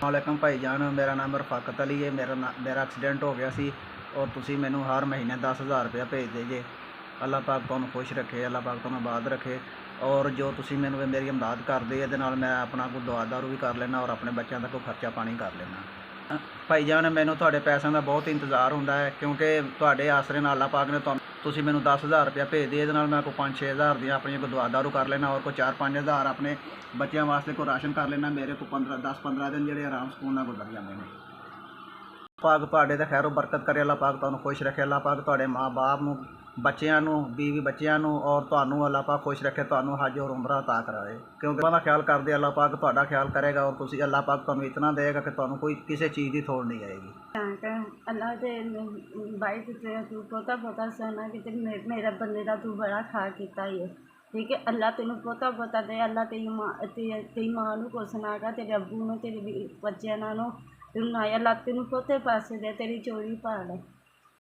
वालेकुम भाईजान, मेरा नाम रफाकत अली है। मेरा एक्सीडेंट हो गया सी और तुसी मैनू हर महीने 10,000 रुपया भेज दे जे। अल्लाह पाक तुहानू खुश रखे, अल्लाह पाक तुहानू आबाद रखे। और जो तुसी मैनू मेरी इमदाद करदे ये नाल मैं अपना कोई दुआ दारू भी कर लेना और अपने बच्चों का कोई खर्चा पानी कर लेना। भाईजान मैनू तुहाडे पैसों का बहुत इंतज़ार हुंदा है, क्योंकि तुहाडे आसरे नाल अल्लाह पाक ने तुसी मैनू 10,000 रुपया भेज दे, मैं कोई 5-6 हज़ार दी अपनी कोई दुआ दारू कर लेना और कोई 4-5 हज़ार अपने बच्चों वास्ते कोई राशन कर लेना। मेरे को 10-15 दिन जोड़े आराम सुकून नाल गुजर जाते हैं। पाक तुहाडे ते खैरो बरकत करे, अल्लाह पाक तुहानू खुश रखे, अल्लाह पाक तुहाडे माँ बाप नू, बच्चों नू, बीवी बच्चों नू और तुहानू अल्लाह पाक खुश रखे, तुहानू हज और उमरा अता कराए। क्योंकि उन्हां दा ख्याल करदे अल्लाह पाक तुहाडा ख्याल करेगा और तुसी अल्लाह पाक तुहानू इतना देगा कि तुहानू कोई किसी चीज़ की थोड़ नहीं आएगी। अल्लाह दे भाई तू बहुता सोना कि मेरा बंदे का तू बड़ा खा किया ही है, ठीक है। अल्लाह तेन बहुता दे, अल्लाह तेरी माँ नू कुछ ना कर, तेरे अब्बू नू, तेरे बच्चों नू तेन ना, अल्लाह तेन बहुते पैसे दे, तेरी चोरी पाल।